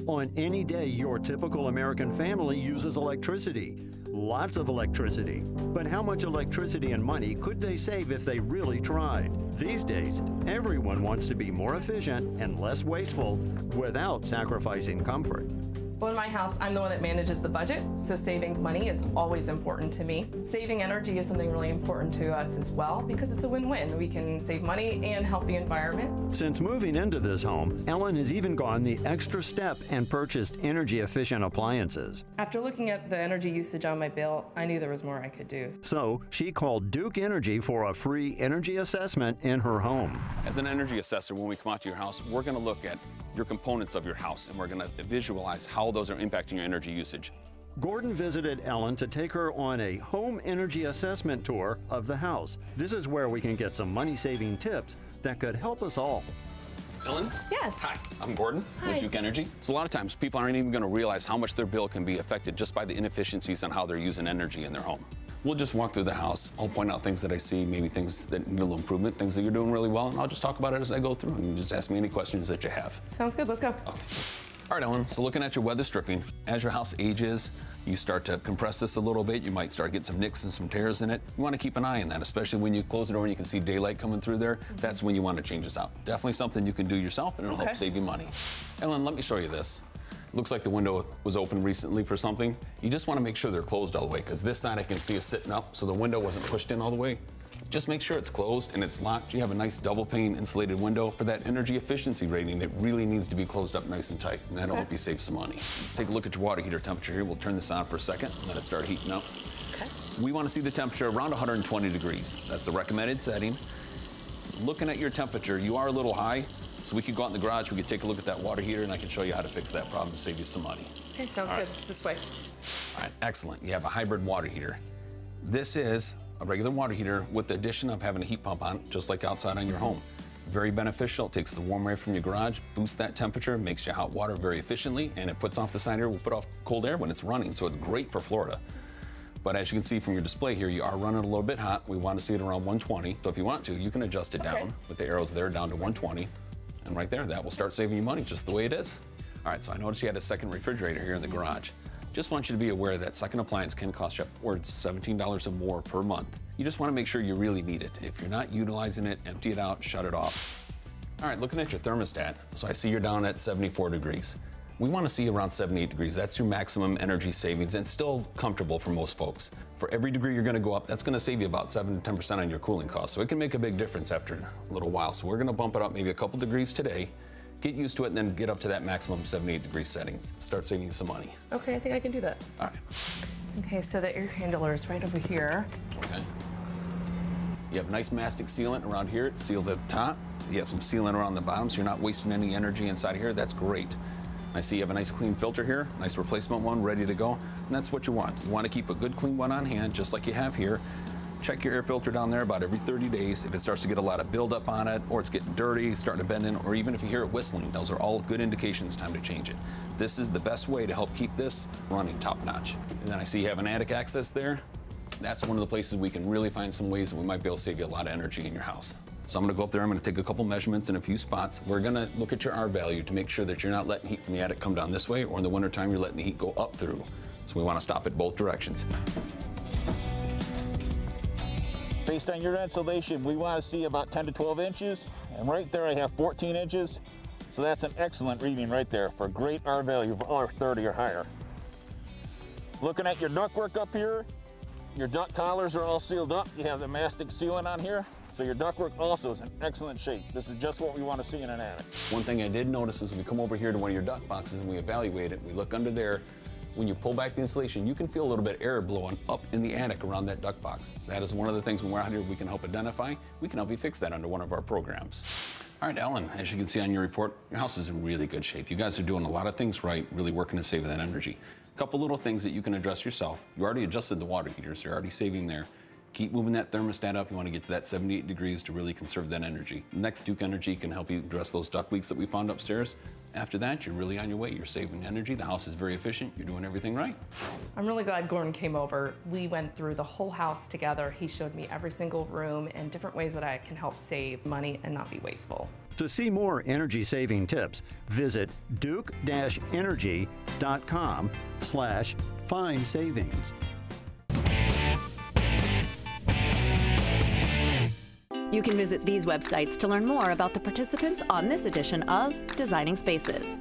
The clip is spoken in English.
On any day, your typical American family uses electricity. Lots of electricity. But how much electricity and money could they save if they really tried? These days, everyone wants to be more efficient and less wasteful without sacrificing comfort. Well, in my house, I'm the one that manages the budget, so saving money is always important to me. Saving energy is something really important to us as well because it's a win-win. We can save money and help the environment. Since moving into this home, Ellen has even gone the extra step and purchased energy-efficient appliances. After looking at the energy usage on my bill, I knew there was more I could do. So she called Duke Energy for a free energy assessment in her home. As an energy assessor, when we come out to your house, we're going to look at your components of your house, and we're going to visualize how those are impacting your energy usage. Gordon visited Ellen to take her on a home energy assessment tour of the house. This is where we can get some money-saving tips that could help us all. Ellen? Yes. Hi, I'm Gordon Hi. with Duke Energy. So a lot of times people aren't even going to realize how much their bill can be affected just by the inefficiencies on how they're using energy in their home. We'll just walk through the house. I'll point out things that I see, maybe things that need a little improvement, things that you're doing really well, and I'll just talk about it as I go through, and you just ask me any questions that you have. Sounds good. Let's go. Okay. All right, Ellen, so looking at your weather stripping, as your house ages, you start to compress this a little bit. You might start getting some nicks and some tears in it. You want to keep an eye on that, especially when you close the door and you can see daylight coming through there. That's when you want to change this out. Definitely something you can do yourself, and it'll help save you money. Ellen, let me show you this. Looks like the window was open recently for something. You just want to make sure they're closed all the way, because this side I can see is sitting up, so the window wasn't pushed in all the way. Just make sure it's closed and it's locked. You have a nice double pane insulated window. For that energy efficiency rating, it really needs to be closed up nice and tight, and that'll help you save some money. Let's take a look at your water heater temperature here. We'll turn this on for a second and let it start heating up. Okay. We want to see the temperature around 120 degrees. That's the recommended setting. Looking at your temperature, you are a little high. So we could go out in the garage, we could take a look at that water heater, and I can show you how to fix that problem and save you some money. Okay, sounds good. It's this way. All right, excellent. You have a hybrid water heater. This is a regular water heater with the addition of having a heat pump on, just like outside on your home. Very beneficial. It takes the warm air from your garage, boosts that temperature, makes your hot water very efficiently, and it puts off the side air. We'll put off cold air when it's running, so it's great for Florida. But as you can see from your display here, you are running a little bit hot. We want to see it around 120. So if you want to, you can adjust it down with the arrows there down to 120. And right there, that will start saving you money just the way it is. All right, so I noticed you had a second refrigerator here in the garage. Just want you to be aware that second appliance can cost you upwards $17 or more per month. You just want to make sure you really need it. If you're not utilizing it, empty it out, shut it off. All right, looking at your thermostat. So I see you're down at 74 degrees. We want to see around 78 degrees. That's your maximum energy savings and still comfortable for most folks. For every degree you're going to go up, that's going to save you about 7 to 10% on your cooling costs. So it can make a big difference after a little while. So we're going to bump it up maybe a couple degrees today, get used to it, and then get up to that maximum 78 degree settings. Start saving you some money. Okay, I think I can do that. All right. Okay, so the air handler is right over here. Okay. You have nice mastic sealant around here. It's sealed at the top. You have some sealant around the bottom, so you're not wasting any energy inside of here. That's great. I see you have a nice clean filter here, nice replacement one ready to go, and that's what you want. You want to keep a good clean one on hand, just like you have here. Check your air filter down there about every 30 days. If it starts to get a lot of buildup on it, or it's getting dirty, starting to bend in, or even if you hear it whistling, those are all good indications time to change it. This is the best way to help keep this running top notch. And then I see you have an attic access there. That's one of the places we can really find some ways that we might be able to save you a lot of energy in your house. So I'm going to go up there, I'm going to take a couple measurements in a few spots. We're going to look at your R value to make sure that you're not letting heat from the attic come down this way, or in the wintertime you're letting the heat go up through. So we want to stop it both directions. Based on your insulation, we want to see about 10 to 12 inches, and right there I have 14 inches. So that's an excellent reading right there for a great R value of R30 or higher. Looking at your ductwork up here, your duct collars are all sealed up. You have the mastic sealant on here. So your ductwork also is in excellent shape. This is just what we want to see in an attic. One thing I did notice is we come over here to one of your duct boxes and we evaluate it. We look under there. When you pull back the insulation, you can feel a little bit of air blowing up in the attic around that duct box. That is one of the things when we're out here we can help identify. We can help you fix that under one of our programs. All right, Ellen, as you can see on your report, your house is in really good shape. You guys are doing a lot of things right, really working to save that energy. A couple little things that you can address yourself. You already adjusted the water heater, so you're already saving there. Keep moving that thermostat up. You want to get to that 78 degrees to really conserve that energy. Next, Duke Energy can help you address those duct leaks that we found upstairs. After that, you're really on your way. You're saving energy. The house is very efficient. You're doing everything right. I'm really glad Gordon came over. We went through the whole house together. He showed me every single room and different ways that I can help save money and not be wasteful. To see more energy-saving tips, visit duke-energy.com/find savings. You can visit these websites to learn more about the participants on this edition of Designing Spaces.